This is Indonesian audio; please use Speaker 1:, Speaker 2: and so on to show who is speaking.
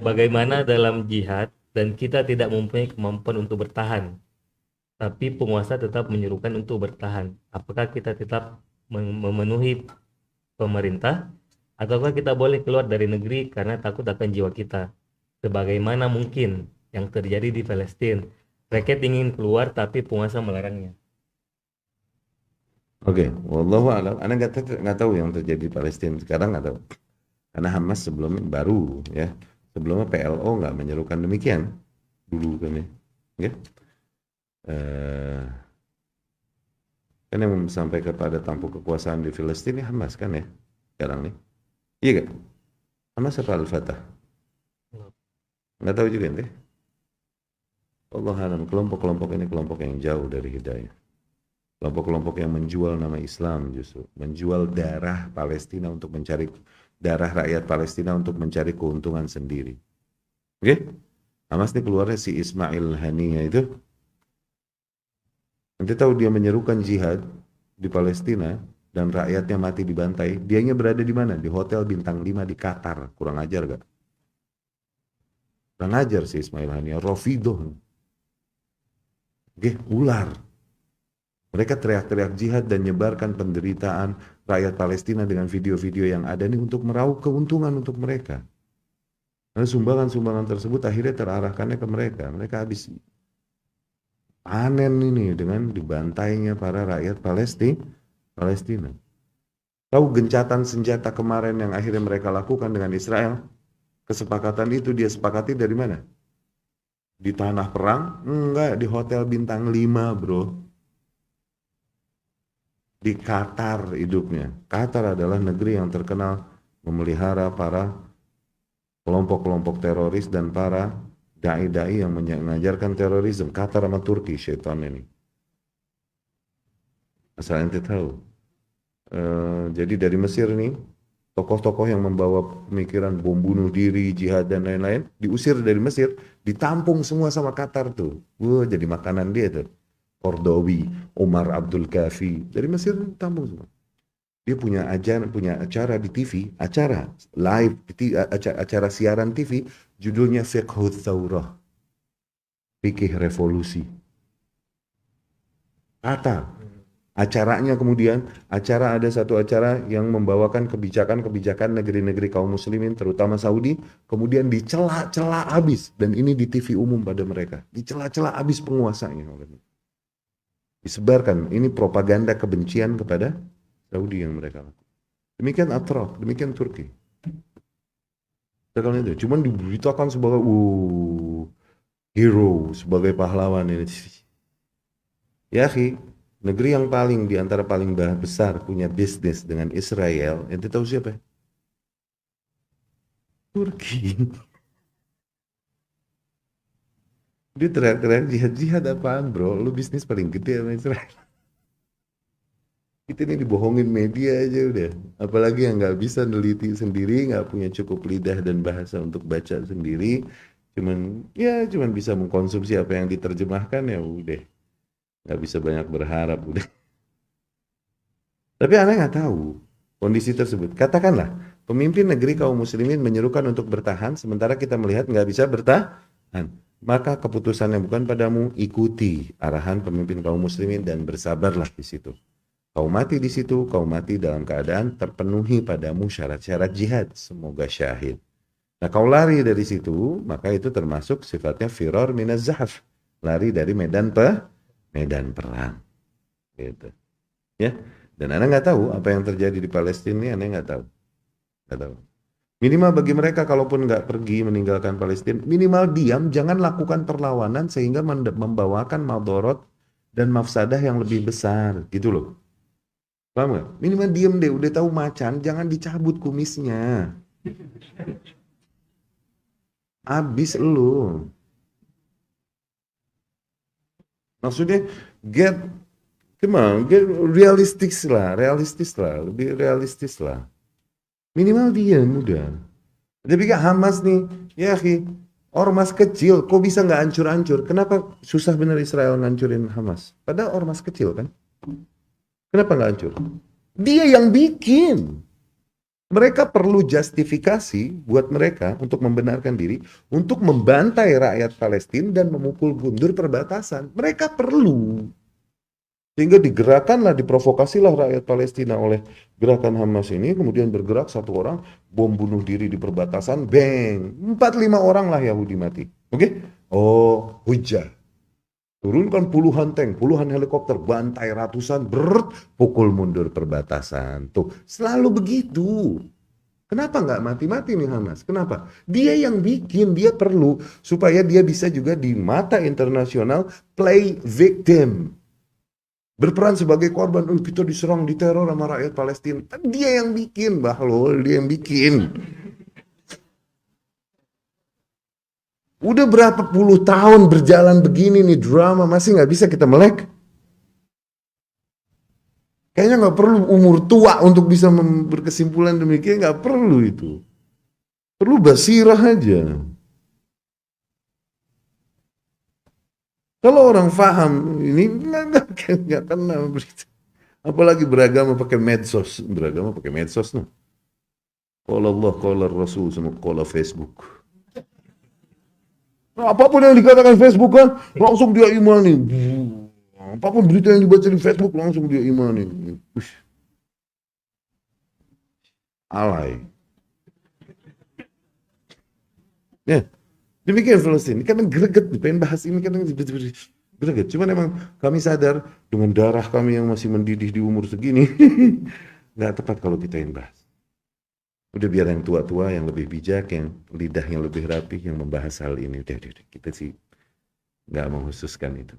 Speaker 1: Bagaimana dalam jihad dan kita tidak mempunyai kemampuan untuk bertahan, tapi penguasa tetap menyerukan untuk bertahan. Apakah kita tetap memenuhi pemerintah, ataukah kita boleh keluar dari negeri karena takut akan jiwa kita? Sebagaimana mungkin yang terjadi di Palestina. Rakyat ingin keluar tapi penguasa melarangnya.
Speaker 2: Oke, wallahu a'lam. Anda nggak tahu yang terjadi di Palestina sekarang, nggak tahu. Karena Hamas sebelumnya baru, ya, sebelumnya PLO nggak menyerukan demikian dulu kan, ya. Eh, kan yang sampai kepada tampuk kekuasaan di Palestina Hamas kan, ya, sekarang nih. Iya kan? Hamas apa Al-Fatah? Nggak tahu juga nih. Allah alam, kelompok-kelompok ini kelompok yang jauh dari hidayah. Kelompok-kelompok yang menjual nama Islam, justru menjual darah Palestina untuk mencari darah rakyat Palestina untuk mencari keuntungan sendiri. Oke? Hamas ini keluarnya si Ismail Haniyah itu. Nanti tahu dia menyerukan jihad di Palestina dan rakyatnya mati dibantai. Dianya berada di mana? Di hotel bintang 5 di Qatar. Kurang ajar gak? Kurang ajar si Ismail Haniyah. Rofidoh. Oke, ular. Mereka teriak-teriak jihad dan nyebarkan penderitaan rakyat Palestina dengan video-video yang ada nih untuk meraup keuntungan untuk mereka. Karena sumbangan-sumbangan tersebut akhirnya terarahkannya ke mereka. Mereka habis panen ini dengan dibantainya para rakyat Palestina. Tahu gencatan senjata kemarin yang akhirnya mereka lakukan dengan Israel? Kesepakatan itu dia sepakati dari mana? Di tanah perang? Enggak, di hotel bintang 5, bro. Di Qatar hidupnya. Qatar adalah negeri yang terkenal memelihara para kelompok-kelompok teroris dan para dai-dai yang mengajarkan terorisme. Qatar sama Turki, syaitan ini. Asal ente tahu. Jadi dari Mesir nih, tokoh-tokoh yang membawa pemikiran bom bunuh diri, jihad dan lain-lain, diusir dari Mesir, ditampung semua sama Qatar tuh. Wah, jadi makanan dia tuh. Kordowi, Umar Abdul Kafi, dari Mesir tampung semua. Dia punya acara di TV, acara live, acara siaran TV, judulnya Fiqhut Thawrah, Fikih Revolusi. Qatar. Acaranya kemudian, ada satu acara yang membawakan kebijakan-kebijakan negeri-negeri kaum muslimin, terutama Saudi, kemudian dicela-cela habis. Dan ini di TV umum pada mereka. Dicela-cela habis penguasanya. Disebarkan, ini propaganda kebencian kepada Saudi yang mereka lakukan. Demikian Atraf, demikian Turki. Itu. Cuman diberitakan sebagai hero, sebagai pahlawan ini. Ya, negeri yang paling di antara paling besar punya bisnis dengan Israel, ente tahu siapa? Turki. Dia teriak-teriak jihad apaan, bro? Lu bisnis paling gede sama Israel. Kita ini dibohongin media aja udah. Apalagi yang nggak bisa neliti sendiri, nggak punya cukup lidah dan bahasa untuk baca sendiri, cuman bisa mengkonsumsi apa yang diterjemahkan, ya udah. Nggak bisa banyak berharap udah. Tapi Anda nggak tahu kondisi tersebut. Katakanlah pemimpin negeri kaum muslimin menyerukan untuk bertahan, sementara kita melihat nggak bisa bertahan. Maka keputusannya bukan padamu, ikuti arahan pemimpin kaum muslimin dan bersabarlah di situ. Kau mati di situ, kau mati dalam keadaan terpenuhi padamu syarat-syarat jihad. Semoga syahid. Nah, kau lari dari situ, maka itu termasuk sifatnya firor minaz zahaf. Lari dari medan perang. Gitu. Ya. Dan Anda nggak tahu apa yang terjadi di Palestina ini, Anda nggak tahu. Nggak tahu. Minimal bagi mereka, kalaupun nggak pergi meninggalkan Palestina, minimal diam, jangan lakukan perlawanan sehingga membawakan madorot dan mafsadah yang lebih besar. Gitu loh. Paham gak? Minimal diem deh, udah tahu macan, jangan dicabut kumisnya. Abis lu. Maksudnya, get realistis lah, lebih realistis lah. Minimal diem udah. Tapi kan Hamas nih, ya ormas kecil, kok bisa nggak hancur-hancur? Kenapa susah bener Israel ngancurin Hamas? Padahal ormas kecil kan? Kenapa nggak hancur? Dia yang bikin. Mereka perlu justifikasi buat mereka untuk membenarkan diri, untuk membantai rakyat Palestina dan memukul mundur perbatasan. Mereka perlu. Sehingga digerakkanlah, diprovokasilah rakyat Palestina oleh gerakan Hamas ini, kemudian bergerak satu orang, bom bunuh diri di perbatasan, bang, 4-5 orang lah Yahudi mati. Oke? Oh, hujah. Turunkan puluhan tank, puluhan helikopter, bantai ratusan, pukul mundur perbatasan. Tuh, selalu begitu. Kenapa nggak mati-mati nih Hamas? Kenapa? Dia yang bikin, dia perlu supaya dia bisa juga di mata internasional play victim. Berperan sebagai korban, kita diserang, diteror sama rakyat Palestina. Dia yang bikin, Bahlul, dia yang bikin. Udah berapa puluh tahun berjalan begini nih drama, masih nggak bisa kita melek? Kayaknya nggak perlu umur tua untuk bisa berkesimpulan demikian, nggak perlu itu. Perlu basirah aja. Kalau orang paham ini nggak kena berita. Apalagi beragama pakai medsos, no. Qala Allah, qala Rasul, sama qala Facebook. Nah, apapun yang dikatakan Facebook kan, langsung dia imani. Apapun berita yang dibaca di Facebook, langsung dia imani. Alay. Ya, demikian Palestina. Kadang greget, pengen bahas ini kadang greget. Cuman emang kami sadar dengan darah kami yang masih mendidih di umur segini, nggak tepat kalau kita yang bahas. Udah biar yang tua-tua, yang lebih bijak, yang lidahnya lebih rapi, yang membahas hal ini. Udah, kita sih nggak menghususkan itu.